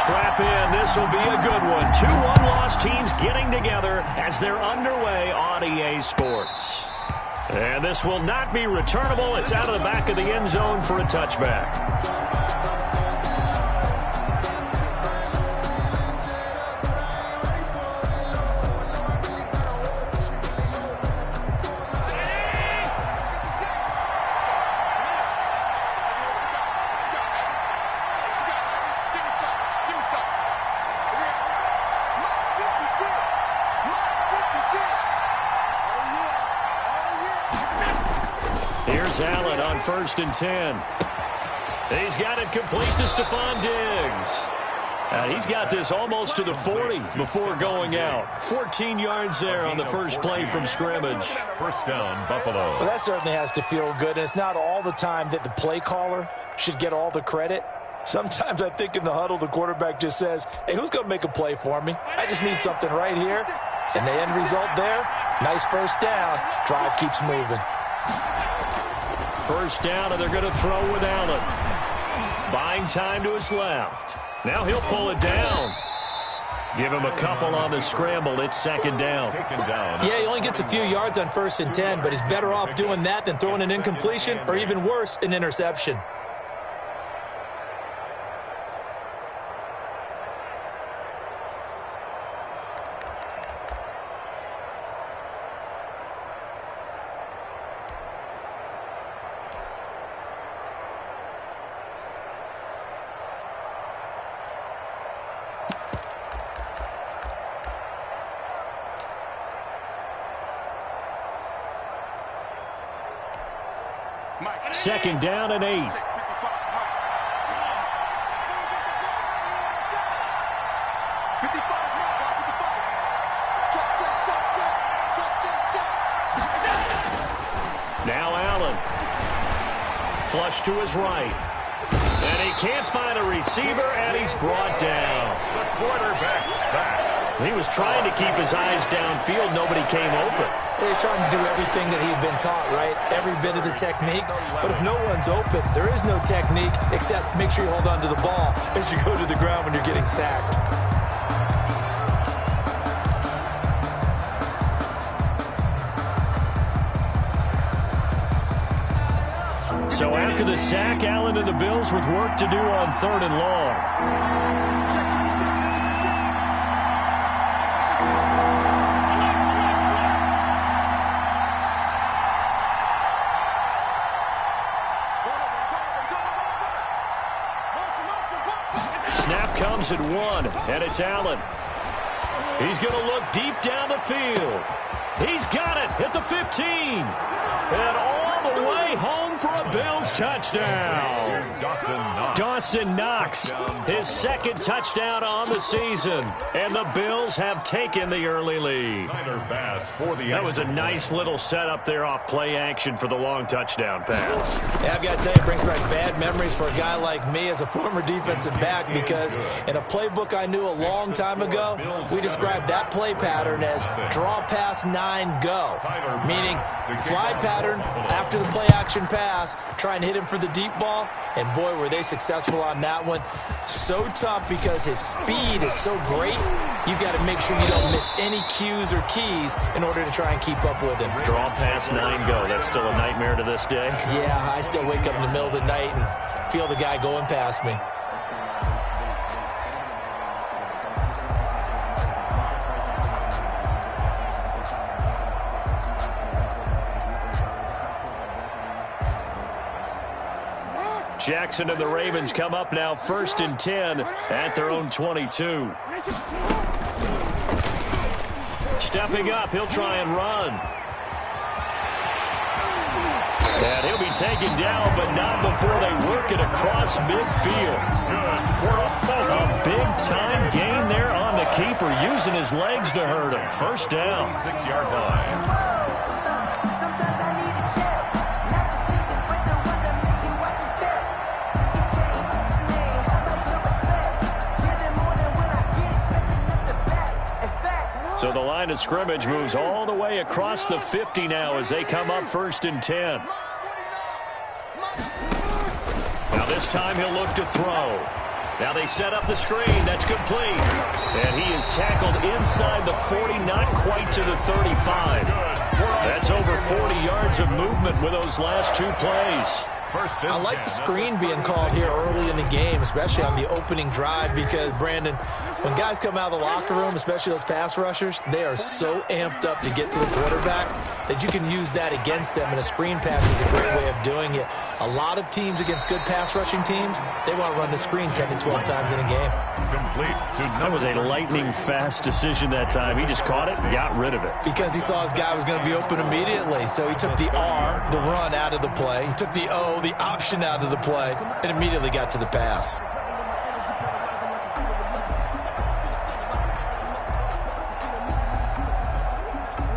Strap in. This will be a good one. Two one-loss teams getting together as they're underway on EA Sports. And this will not be returnable. It's out of the back of the end zone for a touchback. Here's Allen on 1st and 10. He's got it complete to Stephon Diggs. And he's got this almost to the 40 before going out. 14 yards there on the first play from scrimmage. First down, Buffalo. Well, that certainly has to feel good. And it's not all the time that the play caller should get all the credit. Sometimes I think in the huddle, the quarterback just says, hey, who's going to make a play for me? I just need something right here. And the end result there, nice first down. Drive keeps moving. First down, and they're going to throw with Allen. Buying time to his left. Now he'll pull it down. Give him a couple on the scramble. It's second down. Yeah, he only gets a few yards on 1st and 10, but he's better off doing that than throwing an incompletion or even worse, an interception. Second down and 8. Now Allen. Flush to his right. And he can't find a receiver, and he's brought down. The quarterback sacked. He was trying to keep his eyes downfield. Nobody came open. He's trying to do everything that he'd been taught, right? Every bit of the technique. But if no one's open, there is no technique except make sure you hold on to the ball as you go to the ground when you're getting sacked. So after the sack, Allen and the Bills with work to do on 3rd and long. Snap comes at 1, and it's Allen. He's going to look deep down the field. He's got it at the 15. And all the way home for a Bills touchdown. Dawson Knox, his second touchdown on the season. And the Bills have taken the early lead. That was a nice little setup there off play action for the long touchdown pass. Yeah, I've got to tell you, it brings back bad memories for a guy like me as a former defensive back, because in a playbook I knew a long time ago, we described that play pattern as draw pass 9 go, meaning fly pattern after the play action pass, try and hit him for the deep ball, and boy, were they successful on that one. So tough because his speed is so great, you've got to make sure you don't miss any cues or keys in order to try and keep up with him. Draw pass 9 go. That's still a nightmare to this day. Yeah, I still wake up in the middle of the night and feel the guy going past me. Jackson and the Ravens come up now 1st and 10 at their own 22. Stepping up, he'll try and run. And he'll be taken down, but not before they work it across midfield. A big-time gain there on the keeper, using his legs to hurt him. First down. 6-yard line. So the line of scrimmage moves all the way across the 50 now as they come up 1st and 10. Now this time he'll look to throw. Now they set up the screen. That's complete. And he is tackled inside the 40, not quite to the 35. That's over 40 yards of movement with those last two plays. I like the screen being called here early in the game, especially on the opening drive, because, Brandon, when guys come out of the locker room, especially those pass rushers, they are so amped up to get to the quarterback that you can use that against them, and a screen pass is a great way of doing it. A lot of teams against good pass rushing teams, they want to run the screen 10 to 12 times in a game. That was a lightning-fast decision that time. He just caught it and got rid of it. Because he saw his guy was going to be open immediately, so he took the R, the run, out of the play. He took the O, the option, out of the play, and immediately got to the pass.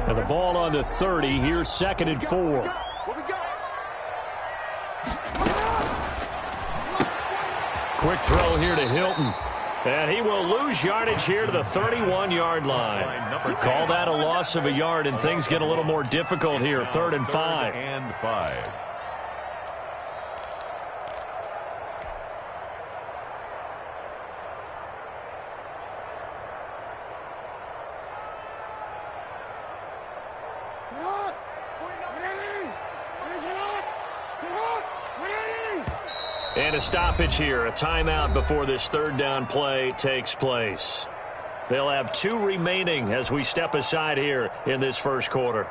And the ball on the 30. Here's 2nd and 4. Quick throw here to Hilton. And he will lose yardage here to the 31-yard line. Call that a loss of a yard, and things get a little more difficult here. 3rd and 5. And 5. And a stoppage here, a timeout before this 3rd down play takes place. They'll have 2 remaining as we step aside here in this first quarter.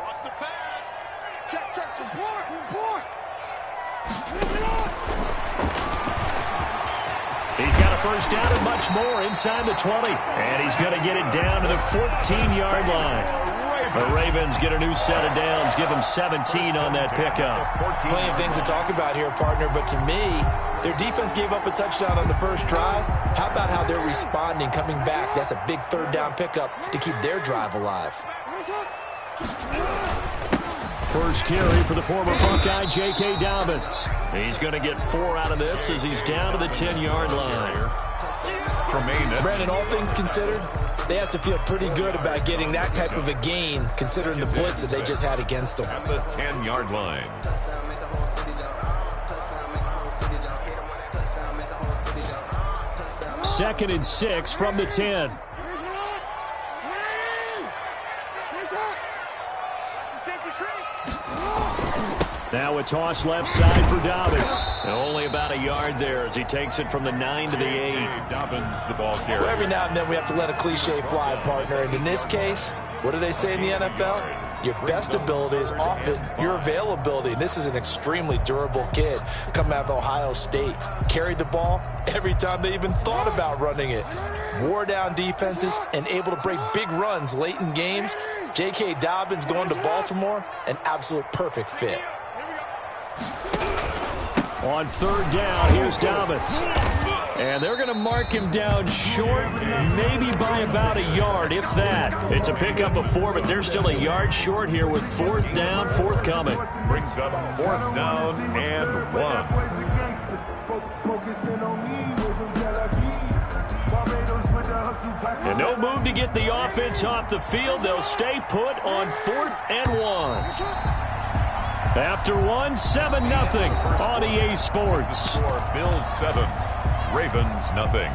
Watch the pass. Check, support. He's got a first down and much more inside the 20. And he's going to get it down to the 14-yard line. The Ravens get a new set of downs, give them 17 on that pickup. Plenty of things to talk about here, partner, but to me, their defense gave up a touchdown on the first drive. How about how they're responding, coming back? That's a big 3rd down pickup to keep their drive alive. First carry for the former Buckeye, J.K. Dobbins. He's going to get 4 out of this as he's down to the 10-yard line. Brandon, all things considered, they have to feel pretty good about getting that type of a gain, considering the blitz that they just had against them. At the 10-yard line. 2nd and 6 from the 10. Now a toss left side for Dobbins. And only about a yard there as he takes it from the 9 to the 8. Dobbins, the ball carrier. Well, every now and then we have to let a cliche fly, partner. And in this case, what do they say in the NFL? Your best ability is often your availability. And this is an extremely durable kid coming out of Ohio State. Carried the ball every time they even thought about running it. Wore down defenses and able to break big runs late in games. J.K. Dobbins going to Baltimore, an absolute perfect fit. On 3rd down, here's Dobbins. And they're going to mark him down short, maybe by about a yard, if that. It's a pickup of 4, but they're still a yard short here with 4th down, forthcoming. Brings up 4th down and 1. And no move to get the offense off the field. They'll stay put on 4th and 1. After 1, 7-0 on EA Sports. Bills 7, Ravens nothing.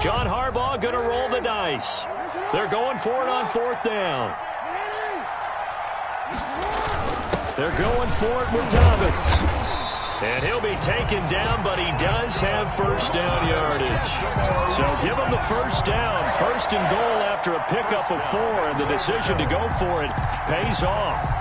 John Harbaugh going to roll the dice. They're going for it on 4th down. They're going for it with Dobbins. And he'll be taken down, but he does have first down yardage. So give him the first down. 1st and goal after a pickup of 4, and the decision to go for it pays off.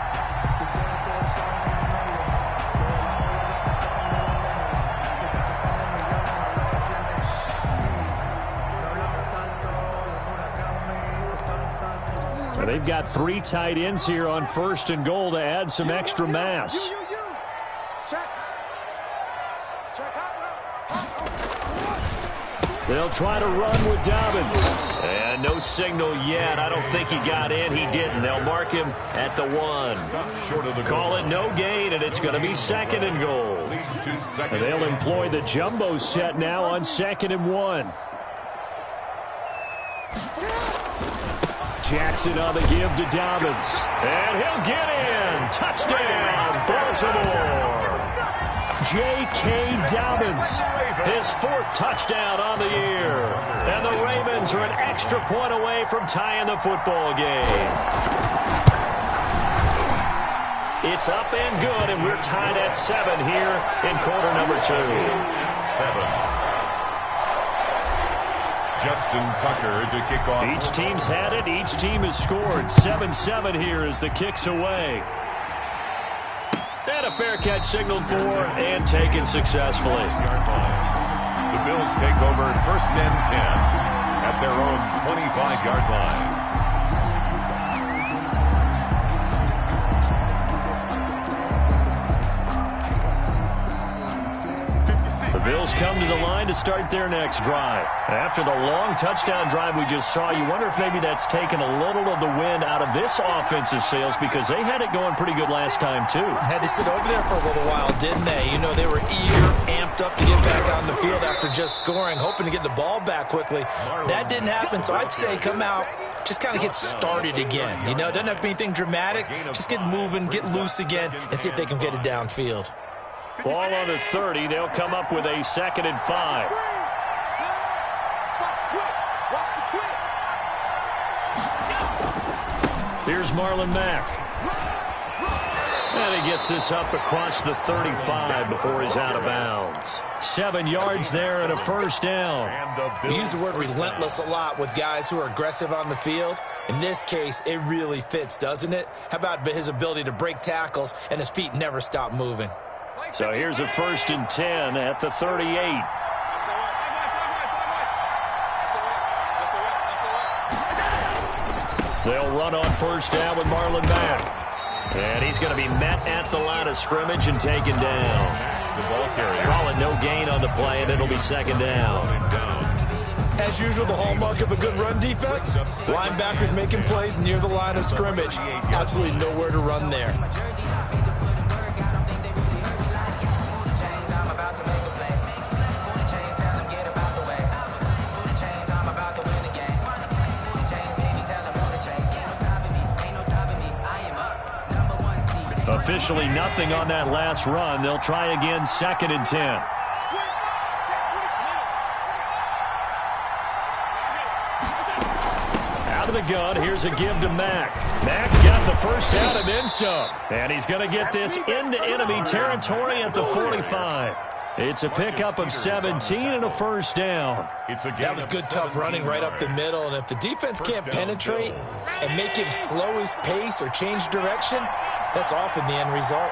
They've got 3 tight ends here on 1st and goal to add some extra mass. They'll try to run with Dobbins. And no signal yet. I don't think he got in. He didn't. They'll mark him at the 1. Call it no gain, and it's going to be 2nd and goal. And they'll employ the jumbo set now on 2nd and 1. Jackson on the give to Dobbins. And he'll get in. Touchdown, Baltimore. J.K. Dobbins, his 4th touchdown on the year. And the Ravens are an extra point away from tying the football game. It's up and good, and we're tied at 7 here in quarter number 2. 7. Justin Tucker to kick off. Each team's had it. Each team has scored. 7-7 here as the kick's away. And a fair catch signaled for and taken successfully. The Bills take over 1st and 10 at their own 25-yard line. The Bills come to the line to start their next drive. After the long touchdown drive we just saw, you wonder if maybe that's taken a little of the wind out of this offensive sails because they had it going pretty good last time, too. Had to sit over there for a little while, didn't they? You know, they were eager, amped up to get back on the field after just scoring, hoping to get the ball back quickly. That didn't happen, so I'd say come out, just kind of get started again. You know, doesn't have to be anything dramatic. Just get moving, get loose again, and see if they can get it downfield. Ball on the 30. They'll come up with a 2nd and 5. Here's Marlon Mack. And he gets this up across the 35 before he's out of bounds. 7 yards there and a 1st down. We use the word relentless a lot with guys who are aggressive on the field. In this case, it really fits, doesn't it? How about his ability to break tackles and his feet never stop moving? So here's a 1st and 10 at the 38. They'll run on 1st down with Marlon Mack. And he's going to be met at the line of scrimmage and taken down. The ball carrier. Call it no gain on the play, and it'll be 2nd down. As usual, the hallmark of a good run defense, linebackers making plays near the line of scrimmage. Absolutely nowhere to run there. Officially nothing on that last run. They'll try again, 2nd and 10. Out of the gun, here's a give to Mack. Mack's got the 1st down and then some. And he's going to get this into enemy territory at the 45. It's a pickup of 17 and a 1st down. That was good, tough running right up the middle. And if the defense can't penetrate and make him slow his pace or change direction, that's often the end result.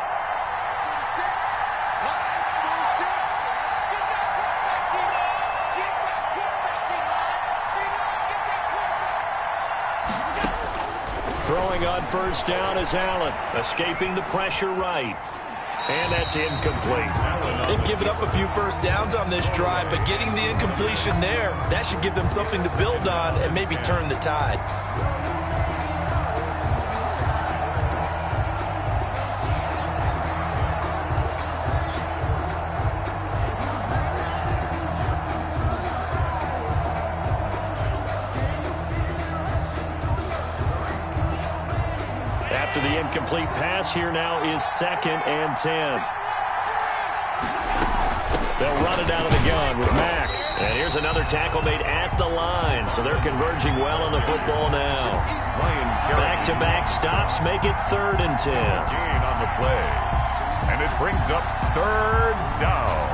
Throwing on 1st down is Allen, escaping the pressure right. And that's incomplete. They've given up a few 1st downs on this drive, but getting the incompletion there, that should give them something to build on and maybe turn the tide. After the incomplete pass, here now is 2nd and 10. They'll run it out of the gun with Mack. And here's another tackle made at the line, so they're converging well on the football now. Back-to-back stops make it 3rd and 10. Gain on the play. And it brings up 3rd down.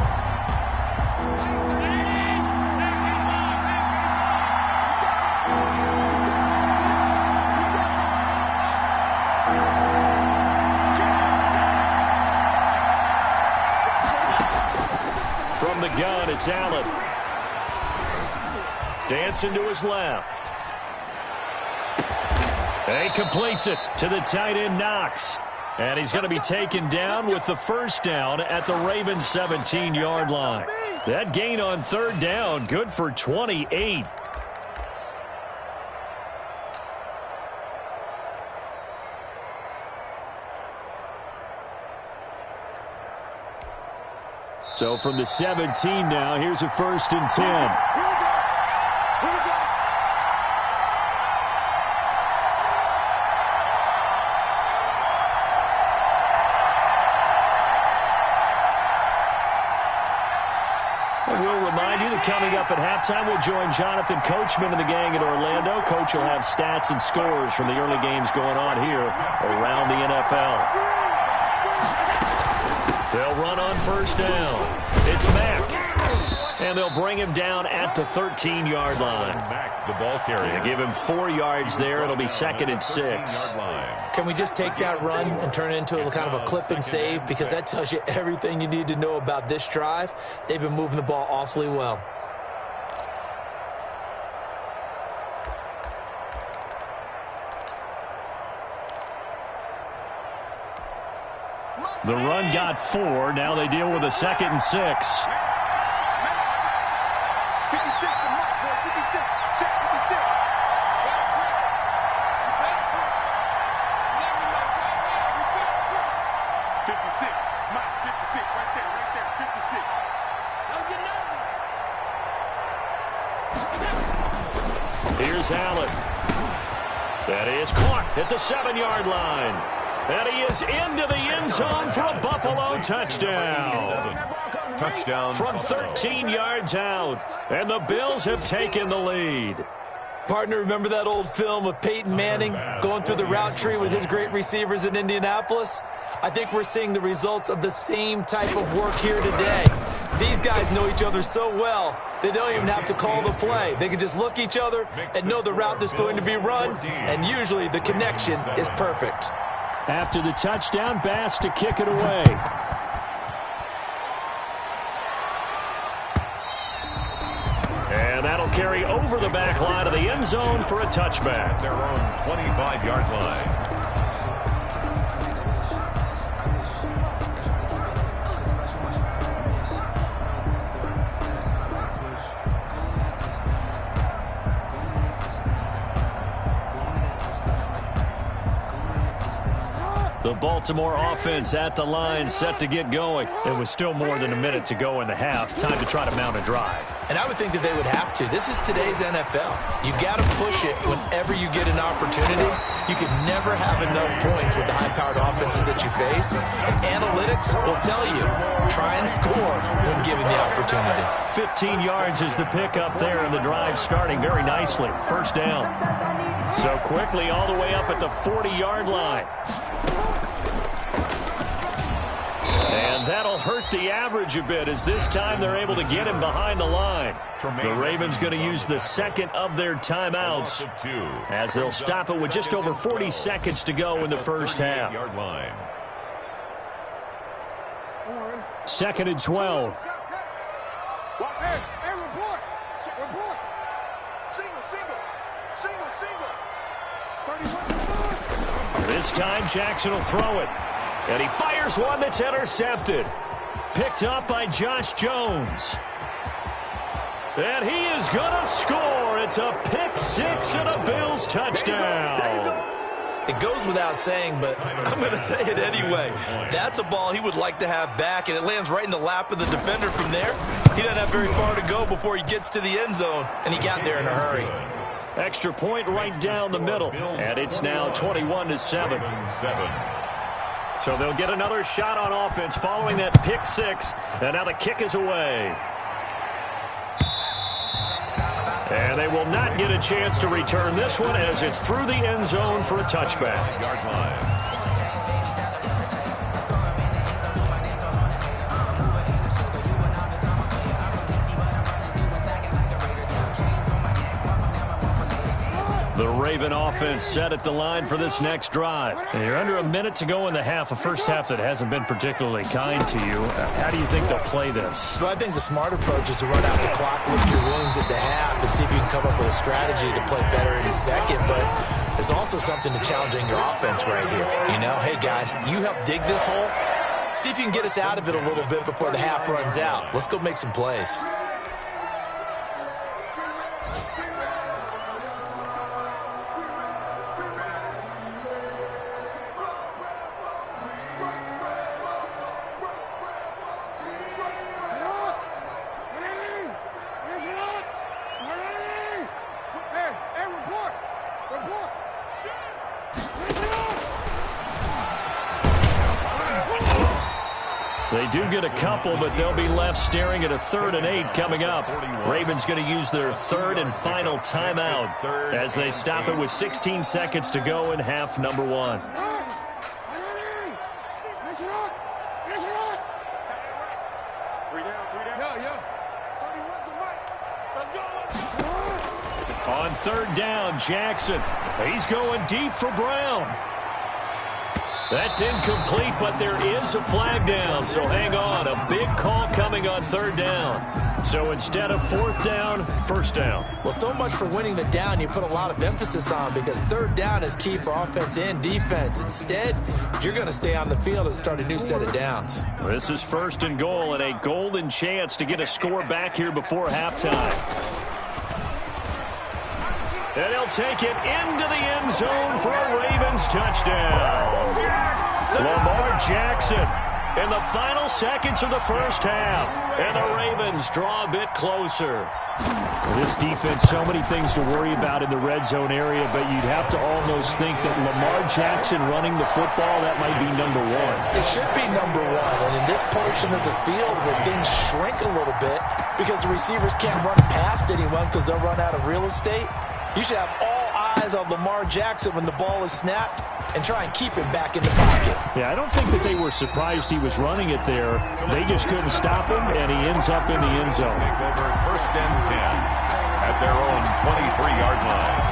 From the gun, it's Allen. Dancing to his left. And he completes it to the tight end, Knox. And he's going to be taken down with the first down at the Ravens' 17-yard line. That gain on third down, good for 28. So from the 17 now, here's a 1st and 10. We'll remind you that coming up at halftime, we'll join Jonathan Coachman and the gang in Orlando. Coach will have stats and scores from the early games going on here around the NFL. They'll run on first down. It's Mack. And they'll bring him down at the 13-yard line. Back the ball carrier. They give him 4 yards there. It'll be 2nd and 6. Can we just take that run and turn it into a kind of a clip and save? Because that tells you everything you need to know about this drive. They've been moving the ball awfully well. The run got 4. Now they deal with a 2nd and 6. Here's Allen. That is caught at the 7-yard line. And he is into the end zone for a Buffalo touchdown. Touchdown. From 13 yards out. And the Bills have taken the lead. Partner, remember that old film of Peyton Manning going through the route tree with his great receivers in Indianapolis? I think we're seeing the results of the same type of work here today. These guys know each other so well, they don't even have to call the play. They can just look each other and know the route that's going to be run, and usually the connection is perfect. After the touchdown, Bass to kick it away. And that'll carry over the back line of the end zone for a touchback. Their own 25-yard line. The Baltimore offense at the line, set to get going. It was still more than a minute to go in the half. Time to try to mount a drive. And I would think that they would have to. This is today's NFL. You got to push it whenever you get an opportunity. You can never have enough points with the high-powered offenses that you face. And analytics will tell you, try and score when given the opportunity. 15 yards is the pickup there, and the drive starting very nicely. First down. So quickly all the way up at the 40-yard line. And that'll hurt the average a bit as this time they're able to get him behind the line. The Ravens going to use the second of their timeouts as they'll stop it with just over 40 seconds to go in the first half. 2nd and 12. This time Jackson will throw it. And he fires one that's intercepted. Picked up by Josh Jones. And he is going to score. It's a pick six and a Bills touchdown. It goes without saying, but I'm going to say it anyway. That's a ball he would like to have back, and it lands right in the lap of the defender from there. He doesn't have very far to go before he gets to the end zone, and he got there in a hurry. Extra point right down the middle, and it's now 21-7. So they'll get another shot on offense following that pick six, and now the kick is away. And they will not get a chance to return this one as it's through the end zone for a touchback. The Raven offense set at the line for this next drive. And you're under a minute to go in the half, a first half that hasn't been particularly kind to you. How do you think they'll play this? Well, I think the smart approach is to run out the clock, lick your wounds at the half, and see if you can come up with a strategy to play better in the second. But There's also something to challenging your offense right here. You know, hey, guys, you help dig this hole. See if you can get us out of it a little bit before the half runs out. Let's go make some plays. They do get a couple, but they'll be left staring at a 3rd and 8 coming up. Ravens going to use their 3rd and final timeout as they stop it with 16 seconds to go in half number 1. On 3rd down, Jackson. He's going deep for Brown. That's incomplete, but there is a flag down, so hang on. A big call coming on 3rd down. So instead of 4th down, 1st down. Well, so much for winning the down you put a lot of emphasis on, because 3rd down is key for offense and defense. Instead, you're going to stay on the field and start a new set of downs. This is 1st and goal, and a golden chance to get a score back here before halftime. And he'll take it into the end zone for a Ravens touchdown. Lamar Jackson in the final seconds of the first half. And the Ravens draw a bit closer. This defense, so many things to worry about in the red zone area, but you'd have to almost think that Lamar Jackson running the football, that might be number 1. It should be number 1. And in this portion of the field where things shrink a little bit because the receivers can't run past anyone because they'll run out of real estate, you should have all eyes on Lamar Jackson when the ball is snapped and try and keep him back in the pocket. Yeah, I don't think that they were surprised he was running it there. They just couldn't stop him, and he ends up in the end zone. Take over 1st and 10 at their own 23-yard line.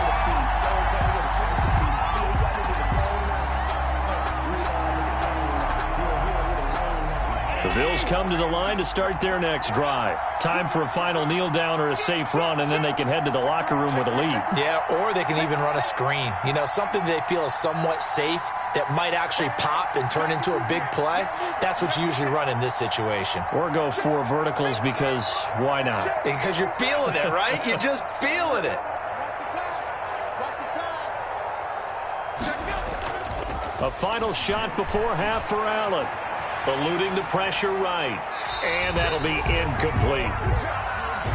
The Bills come to the line to start their next drive. Time for a final kneel down or a safe run, and then they can head to the locker room with a lead. Yeah, or they can even run a screen. You know, something they feel is somewhat safe that might actually pop and turn into a big play. That's what you usually run in this situation. Or go 4 verticals because why not? Because you're feeling it, right? You're just feeling it. A final shot before half for Allen. Eluding the pressure right. And that'll be incomplete.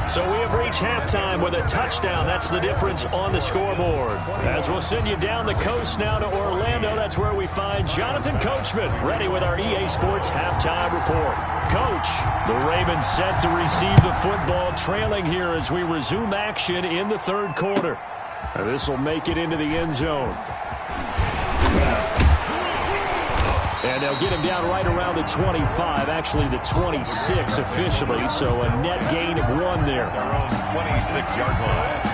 So we have reached halftime with a touchdown. That's the difference on the scoreboard. As we'll send you down the coast now to Orlando, that's where we find Jonathan Coachman, ready with our EA Sports halftime report. Coach, the Ravens set to receive the football, trailing here as we resume action in the 3rd quarter. This will make it into the end zone. And they'll get him down right around the 25, actually the 26 officially, so a net gain of 1 there. Their own 26-yard line.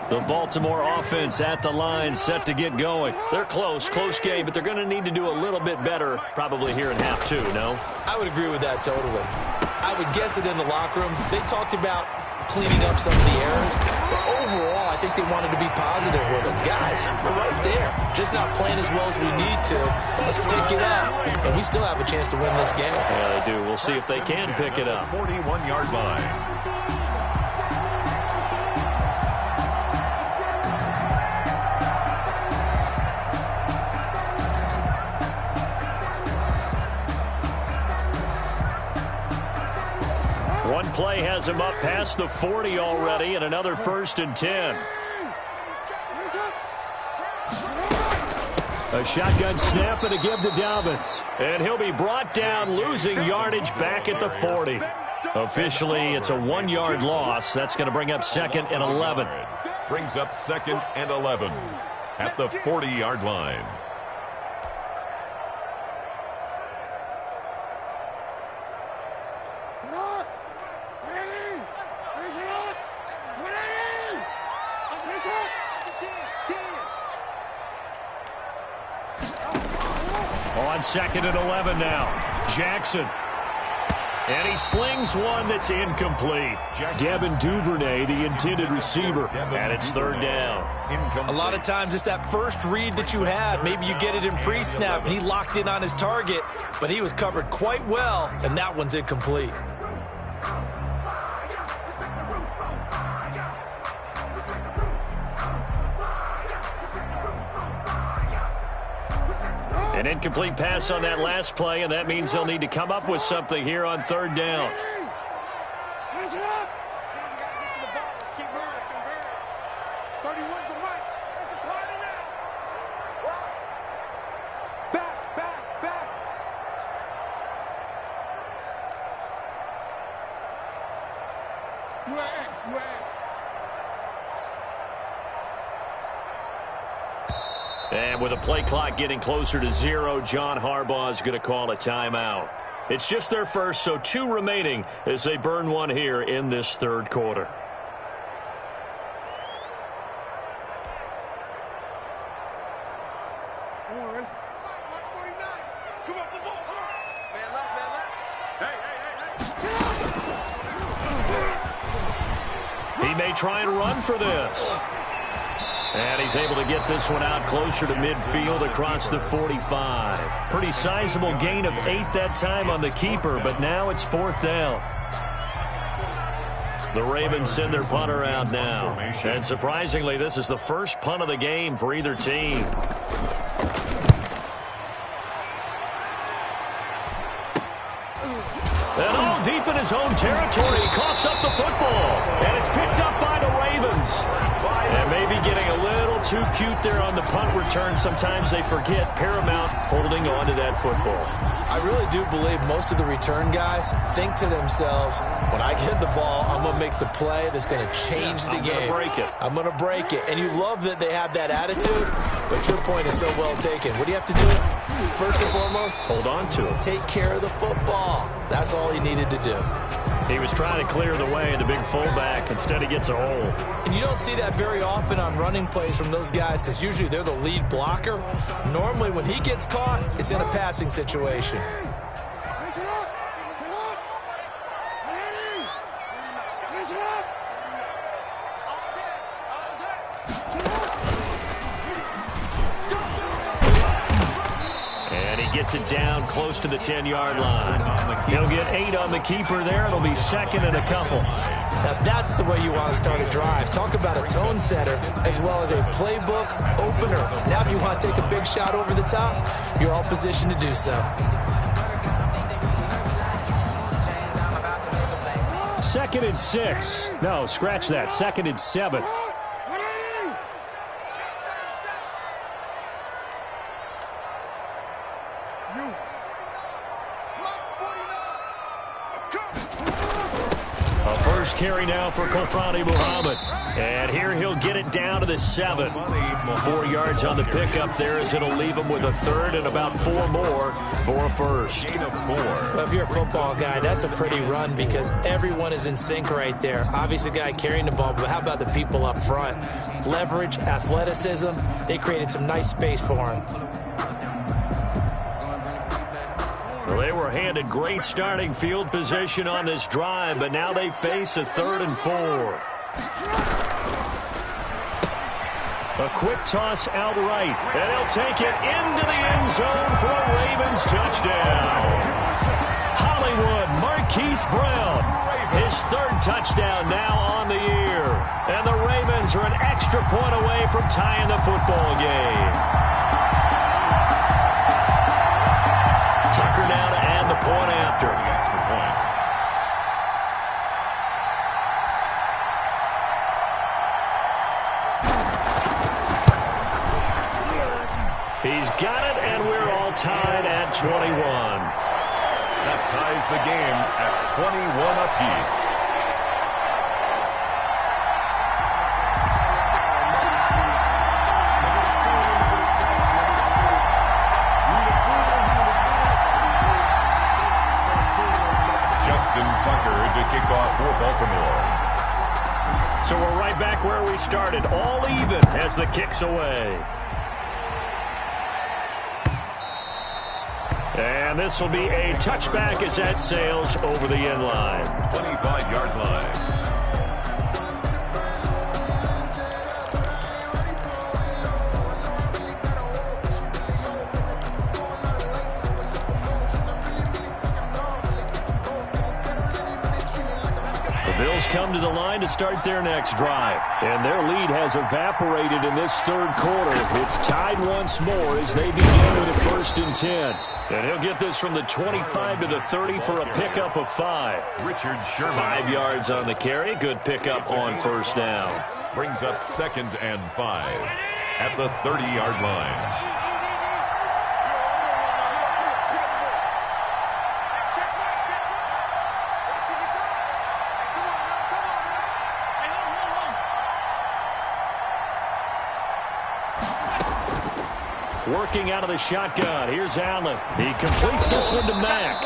The Baltimore offense at the line, set to get going. They're close game, but they're going to need to do a little bit better probably here in half 2, no? I would agree with that totally. I would guess it in the locker room. They talked about cleaning up some of the errors, but overall, I think they wanted to be positive with them. Guys, we're right there. Just not playing as well as we need to. Let's pick it up, and we still have a chance to win this game. Yeah, they do. We'll see if they can pick it up. 41-yard line. One play has him up past the 40 already, and another 1st and 10. A shotgun snap and a give to Dobbins. And he'll be brought down, losing yardage back at the 40. Officially, it's a 1-yard loss. That's going to bring up 2nd and 11. Brings up 2nd and 11 at the 40-yard line. on 2nd and 11 now. Jackson. And he slings one that's incomplete. Devin Duvernay, the intended receiver, and it's 3rd down. A lot of times it's that first read that you had. Maybe you get it in pre-snap, and he locked in on his target, but he was covered quite well, and that one's incomplete. An incomplete pass on that last play, and that means they'll need to come up with something here on 3rd down. And with the play clock getting closer to 0, John Harbaugh is going to call a timeout. It's just their first, so 2 remaining as they burn one here in this 3rd quarter. He may try and run for this. And he's able to get this one out closer to midfield across the 45. Pretty sizable gain of 8 that time on the keeper, but now it's 4th down. The Ravens send their punter out now. And surprisingly, this is the first punt of the game for either team. And all deep in his own territory, he coughs up the football. And it's picked up by the Ravens. And maybe getting a little too cute there on the punt return. Sometimes they forget paramount holding on to that football. I really do believe most of the return guys think to themselves, when I get the ball, I'm going to make the play that's going to change the game. I'm going to break it. And you love that they have that attitude, but your point is so well taken. What do you have to do? First and foremost, hold on to it. Take care of the football. That's all he needed to do. He was trying to clear the way, the big fullback. Instead, he gets a hole. And you don't see that very often on running plays from those guys because usually they're the lead blocker. Normally, when he gets caught, it's in a passing situation. Gets it down close to the 10-yard line. He'll get 8 on the keeper there. It'll be 2nd and a couple. Now that's the way you want to start a drive. Talk about a tone setter as well as a playbook opener. Now if you want to take a big shot over the top, you're all positioned to do so. 2nd and 6. No, scratch that. 2nd and 7. Carry now for Kofrani Muhammad. And here he'll get it down to the 7. 4 yards on the pickup there as it'll leave him with a 3rd and about 4 more for a first. Well, if you're a football guy, that's a pretty run because everyone is in sync right there. Obviously, the guy carrying the ball, but how about the people up front? Leverage, athleticism, they created some nice space for him. Well, they were handed great starting field position on this drive, but now they face a 3rd and 4. A quick toss outright, and they'll take it into the end zone for a Ravens touchdown. Hollywood Marquise Brown, his 3rd touchdown now on the year. And the Ravens are an extra point away from tying the football game. Tucker now to add the point after. He's got it, and we're all tied at 21. That ties the game at 21 apiece. To kick off for Baltimore. So we're right back where we started, all even as the kick's away. And this will be a touchback as that sails over the end line. 25-yard line. Bills come to the line to start their next drive. And their lead has evaporated in this third quarter. It's tied once more as they begin with a 1st and 10. And he'll get this from the 25 to the 30 for a pickup of 5. Richard Sherman. 5 yards on the carry. Good pickup on first down. Brings up 2nd and 5 at the 30-yard line. Working out of the shotgun. Here's Allen. He completes this one to Mack.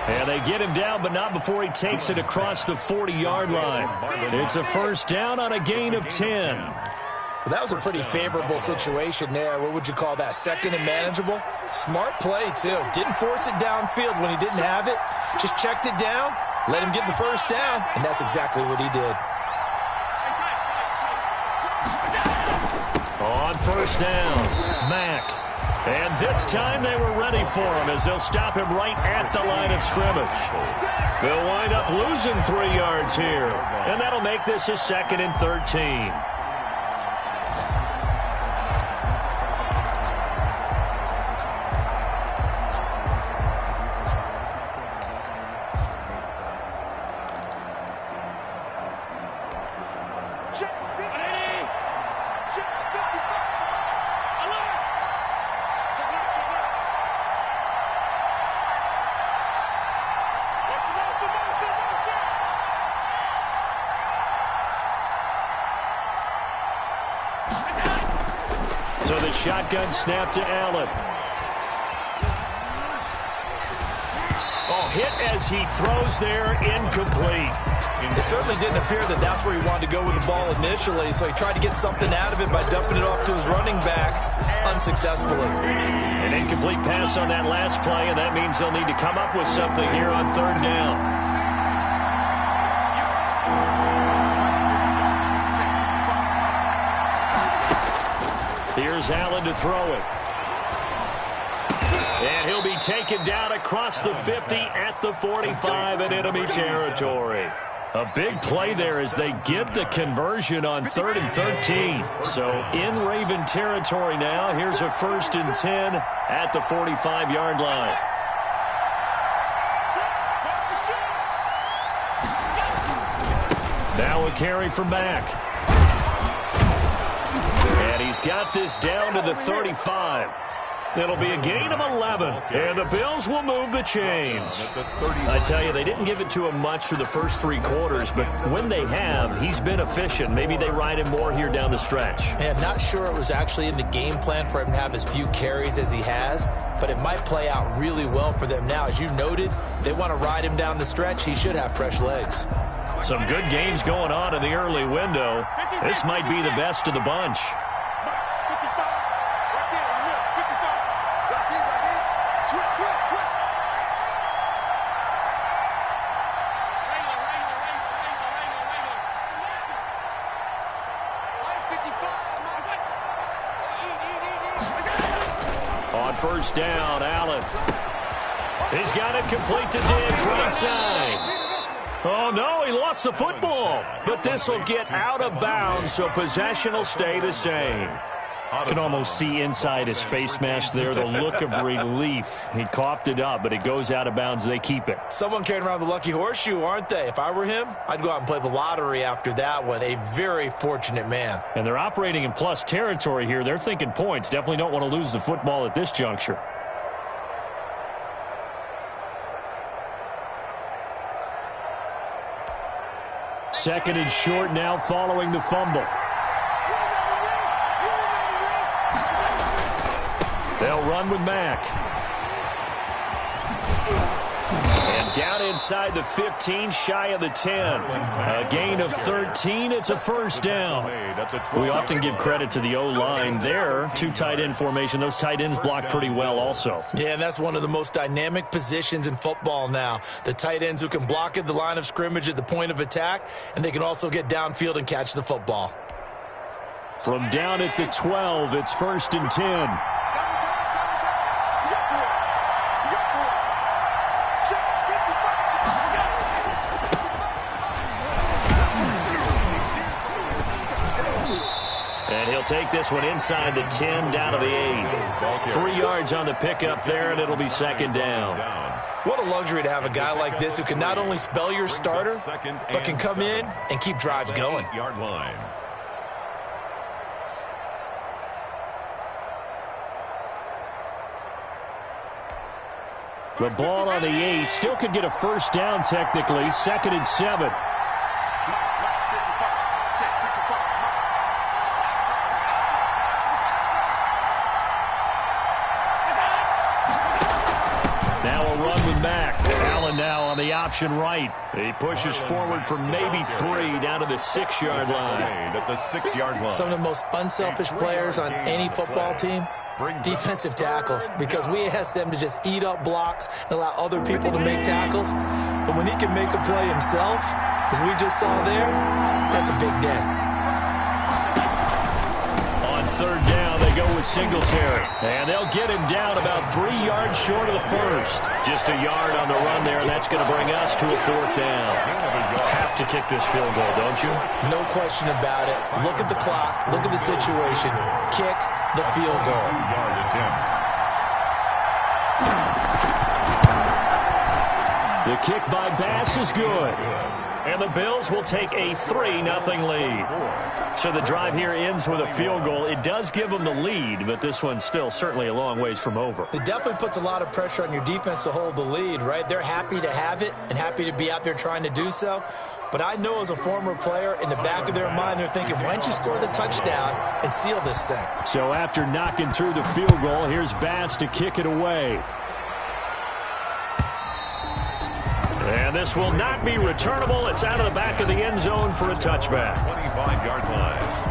And they get him down, but not before he takes it across the 40-yard line. It's a first down on a gain of 10. Well, that was a pretty favorable situation there. What would you call that? 2nd and manageable? Smart play, too. Didn't force it downfield when he didn't have it. Just checked it down, let him get the first down, and that's exactly what he did. On first down, Mack. And this time they were ready for him as they'll stop him right at the line of scrimmage. They'll wind up losing 3 yards here. And that'll make this a 2nd and 13. So the shotgun snap to Allen. Oh, hit as he throws there, incomplete. It certainly didn't appear that that's where he wanted to go with the ball initially, so he tried to get something out of it by dumping it off to his running back unsuccessfully. An incomplete pass on that last play, and that means they'll need to come up with something here on 3rd down. Here's Allen to throw it. And he'll be taken down across the 50 at the 45 in enemy territory. A big play there as they get the conversion on 3rd and 13. So in Raven territory now, here's a 1st and 10 at the 45-yard line. Now a carry for Mack. And he's got this down to the 35. It'll be a gain of 11, and the Bills will move the chains. I tell you, they didn't give it to him much for the first 3 quarters, but when they have, he's been efficient. Maybe they ride him more here down the stretch. Man, not sure it was actually in the game plan for him to have as few carries as he has, but it might play out really well for them now. As you noted, if they want to ride him down the stretch, he should have fresh legs. Some good games going on in the early window. This might be the best of the bunch. On first down, Allen. He's got it complete to Diggs, right side. Oh, no, he lost the football. But this will get out of bounds, so possession will stay the same. You can almost see inside his face mask there the look of relief. He coughed it up, but it goes out of bounds. They keep it. Someone carrying around the lucky horseshoe, aren't they? If I were him, I'd go out and play the lottery after that one. A very fortunate man. And they're operating in plus territory here. They're thinking points. Definitely don't want to lose the football at this juncture. Second and short now following the fumble. They'll run with Mack. And Down inside the 15, shy of the 10. A gain of 13. It's a first down. We often give credit to the O-line there. Two tight end formation. Those tight ends block pretty well also. Yeah, and that's one of the most dynamic positions in football now. The tight ends who can block at the line of scrimmage at the point of attack, and they can also get downfield and catch the football. From down at the 12, it's 1st and 10. And he'll take this one inside the 10, down to the 8. 3 yards on the pickup there, and it'll be 2nd down. What a luxury to have a guy like this who can not only spell your starter, but can come in and keep drives going. The ball on the 8. Still could get a first down technically. 2nd and 7. Now a run with Mack. Allen now on the option right. He pushes forward for maybe 3 down to the 6-yard line. At the 6-yard line. Some of the most unselfish players on any football team, defensive tackles, because we ask them to just eat up blocks and allow other people to make tackles. But when he can make a play himself, as we just saw there, that's a big day. On 3rd down, they go with Singletary. And they'll get him down about 3 yards short of the first. Just a yard on the run there, and that's going to bring us to a 4th down. Have to kick this field goal, don't you? No question about it. Look at the clock. Look at the situation. Kick the field goal. The kick by Bass is good. And the Bills will take a 3-0 lead. So the drive here ends with a field goal. It does give them the lead, but this one's still certainly a long ways from over. It definitely puts a lot of pressure on your defense to hold the lead, right? They're happy to have it and happy to be out there trying to do so. But I know as a former player, in the back of their mind, they're thinking, why don't you score the touchdown and seal this thing? So after knocking through the field goal, here's Bass to kick it away. And this will not be returnable. It's out of the back of the end zone for a touchback. 25-yard line.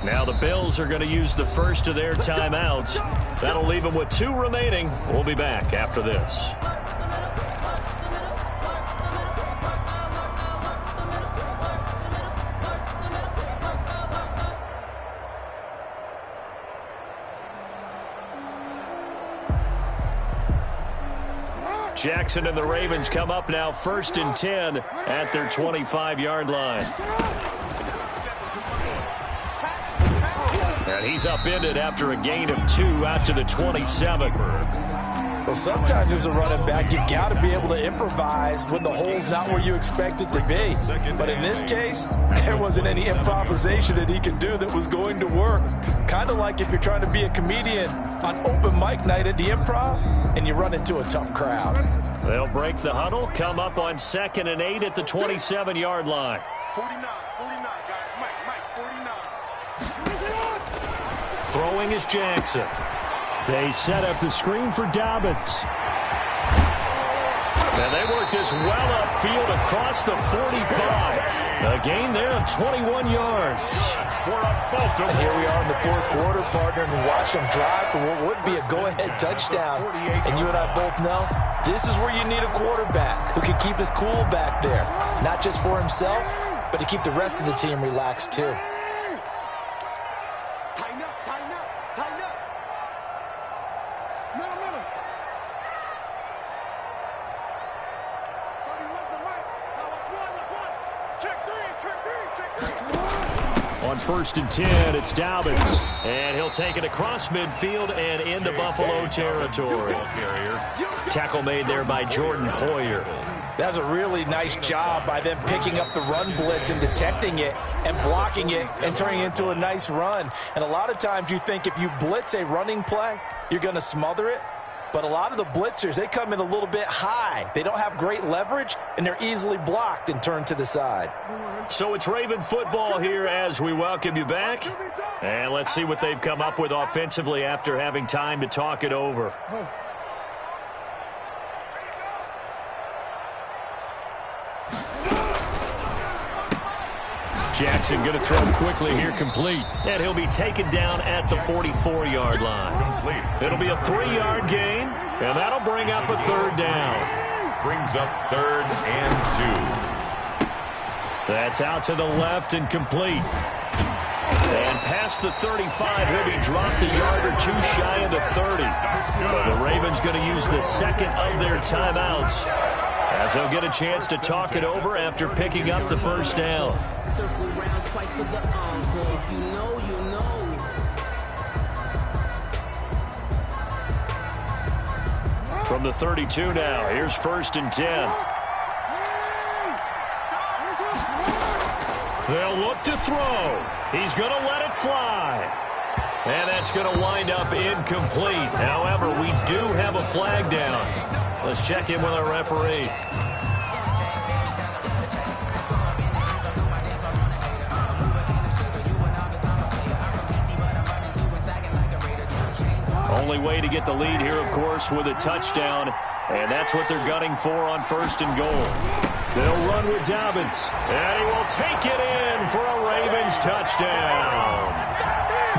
Now the Bills are going to use the first of their timeouts. That'll leave them with 2 remaining. We'll be back after this. Jackson and the Ravens come up now 1st and 10 at their 25-yard line. And he's upended after a gain of 2 out to the 27. Well, sometimes as a running back, you've got to be able to improvise when the hole's not where you expect it to be. But in this case, there wasn't any improvisation that he could do that was going to work. Kind of like if you're trying to be a comedian on open mic night at the Improv and you run into a tough crowd. They'll break the huddle, come up on 2nd and 8 at the 27-yard line. 49, guys. Mike, 49. Throwing is Jackson. They set up the screen for Dobbins. And they work this well upfield across the 45. A gain there of 21 yards. And here we are in the 4th quarter, partner, and watch them drive for what would be a go-ahead touchdown. And you and I both know this is where you need a quarterback who can keep his cool back there. Not just for himself, but to keep the rest of the team relaxed too. Tighten up. Middle. Tony, where's the mic? Now let's run. Check three. On 1st and 10, it's Dobbins. And he'll take it across midfield and into Buffalo territory. Tackle made there by Jordan Poyer. That's a really nice job by them picking up the run blitz and detecting it and blocking it and turning it into a nice run. And a lot of times you think if you blitz a running play, you're going to smother it. But a lot of the blitzers, they come in a little bit high. They don't have great leverage, and they're easily blocked and turned to the side. So it's Raven football here as we welcome you back. And let's see what they've come up with offensively after having time to talk it over. Jackson going to throw quickly here, complete. And he'll be taken down at the 44-yard line. It'll be a 3-yard gain, and that'll bring up a third down. Brings up 3rd and 2. That's out to the left and complete. And past the 35, he'll be dropped a yard or two shy of the 30. But the Ravens going to use the second of their timeouts, as they'll get a chance to talk it over after picking up the first down. Circle round twice for the encore. If you know, you know. From the 32 now, here's 1st and 10. They'll look to throw. He's going to let it fly. And that's going to wind up incomplete. However, we do have a flag down. Let's check in with our referee. Only way to get the lead here, of course, with a touchdown. And that's what they're gunning for on 1st and goal. They'll run with Dobbins. And he will take it in for a Ravens touchdown.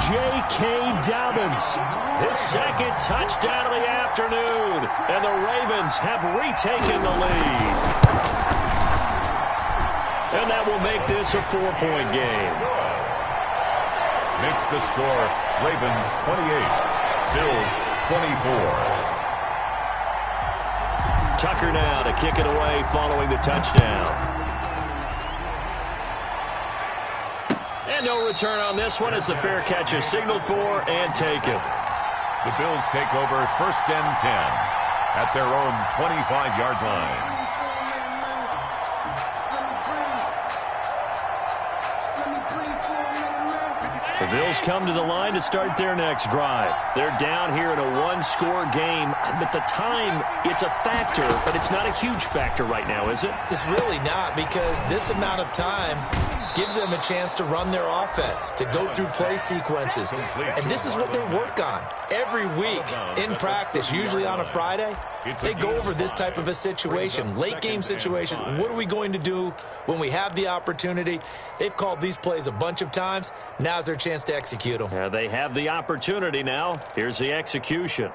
J.K. Dobbins, his second touchdown of the afternoon. And the Ravens have retaken the lead. And that will make this a 4-point game. Makes the score Ravens 28. Bills 24. Tucker now to kick it away following the touchdown. And no return on this one as the fair catch is signaled for and taken. The Bills take over 1st and 10 at their own 25-yard line. The Bills come to the line to start their next drive. They're down here in a 1-score game. But the time, it's a factor, but it's not a huge factor right now, is it? It's really not, because this amount of time gives them a chance to run their offense, to go through play sequences. And this is what they work on every week in practice, usually on a Friday. They go over this type of a situation, late game situation. What are we going to do when we have the opportunity? They've called these plays a bunch of times. Now's their chance to execute them. They have the opportunity now. Here's the execution.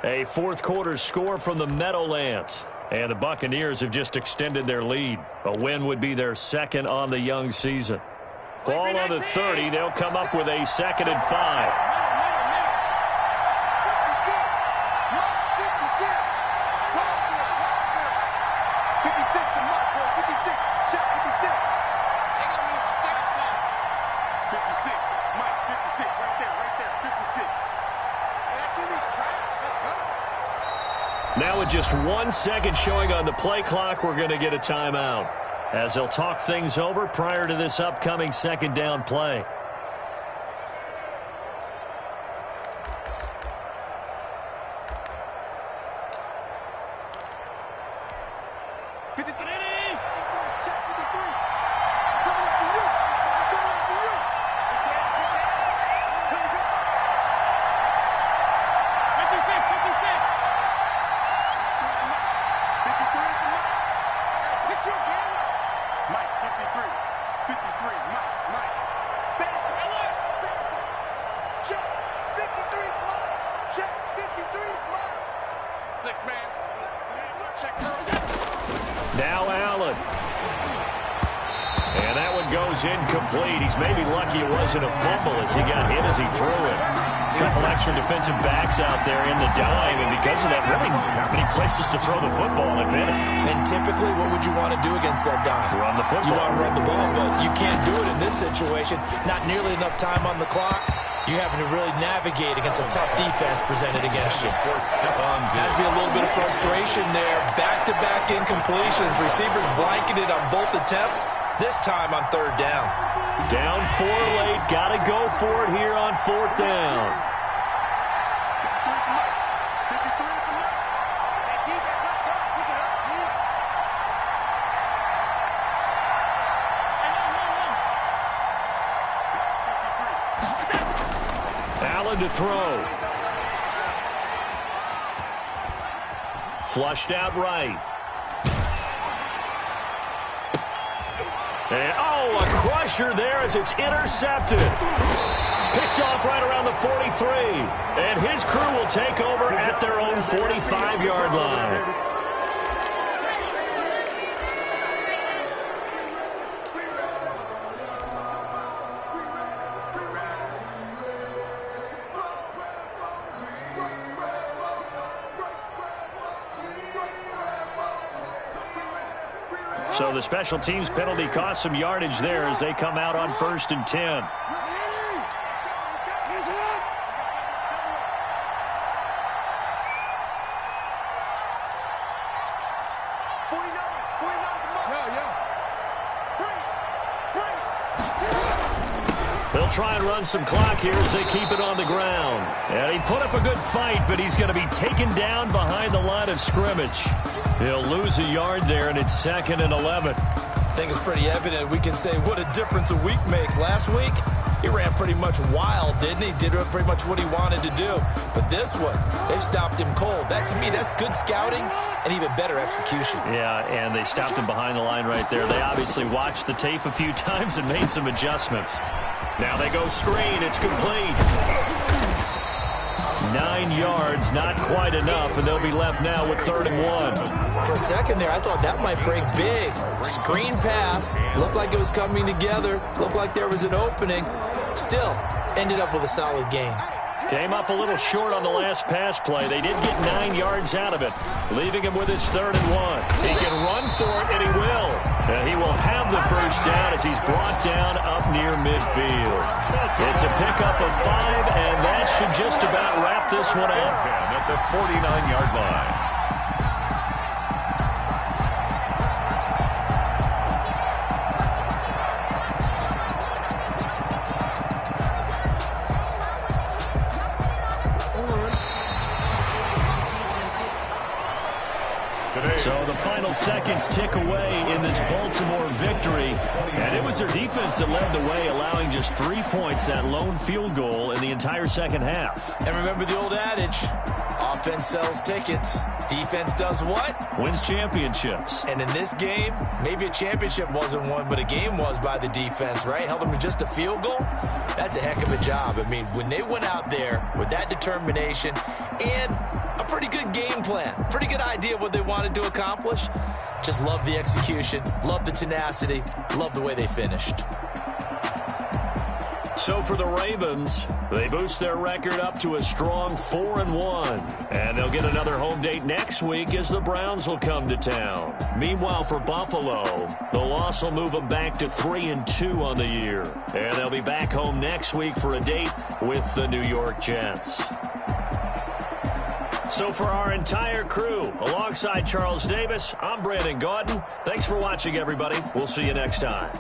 A 4th quarter score from the Meadowlands. And the Buccaneers have just extended their lead. A win would be their 2nd on the young season. Ball on the 30. They'll come up with a 2nd and 5. Now with just 1 second showing on the play clock, we're going to get a timeout, as they'll talk things over prior to this upcoming 2nd down play. Now Allen. And that one goes incomplete. He's maybe lucky it wasn't a fumble as he got hit as he threw it. A couple extra defensive backs out there in the dime, and because of that, really not many places to throw the football, if any. And typically, what would you want to do against that dime? Run the football. You want to run the ball, but you can't do it in this situation. Not nearly enough time on the clock. You're having to really navigate against a tough defense presented against you. Has to be a little bit of frustration there. Back-to-back incompletions. Receivers blanketed on both attempts, this time on 3rd down. Down 4 late. Got to go for it here on 4th down. Allen to throw. Flushed out right. And, oh, a crusher there as it's intercepted. Picked off right around the 43. And his crew will take over at their own 45-yard line. So the special teams penalty cost some yardage there as they come out on 1st and 10. They'll try and run some clock here as they keep it on the ground. And he put up a good fight, but he's going to be taken down behind the line of scrimmage. He'll lose a yard there, and it's 2nd and 11. I think it's pretty evident. We can say what a difference a week makes. Last week, he ran pretty much wild, didn't he? Did pretty much what he wanted to do. But this one, they stopped him cold. That, to me, that's good scouting and even better execution. Yeah, and they stopped him behind the line right there. They obviously watched the tape a few times and made some adjustments. Now they go screen. It's complete. 9 yards, not quite enough, and they'll be left now with 3rd and 1. For a second there, I thought that might break big. Screen pass. Looked like it was coming together. Looked like there was an opening. Still, ended up with a solid gain. Came up a little short on the last pass play. They did get 9 yards out of it, leaving him with his 3rd and 1. He can run for it, and he will. And he will have the first down as he's brought down up near midfield. It's a pickup of 5, and that should just about wrap this one up. At the 49-yard line. So the final seconds tick away in this Baltimore victory. And it was their defense that led the way, allowing just 3 points, that lone field goal in the entire second half. And remember the old adage, offense sells tickets. Defense does what? Wins championships. And in this game, maybe a championship wasn't won, but a game was by the defense, right? Held them to just a field goal. That's a heck of a job. I mean, when they went out there with that determination and a pretty good game plan, pretty good idea of what they wanted to accomplish, just love the execution, love the tenacity, love the way they finished. So for the Ravens, they boost their record up to a strong 4-1. And they'll get another home date next week as the Browns will come to town. Meanwhile, for Buffalo, the loss will move them back to 3-2 on the year. And they'll be back home next week for a date with the New York Jets. So for our entire crew, alongside Charles Davis, I'm Brandon Gaudin. Thanks for watching, everybody. We'll see you next time.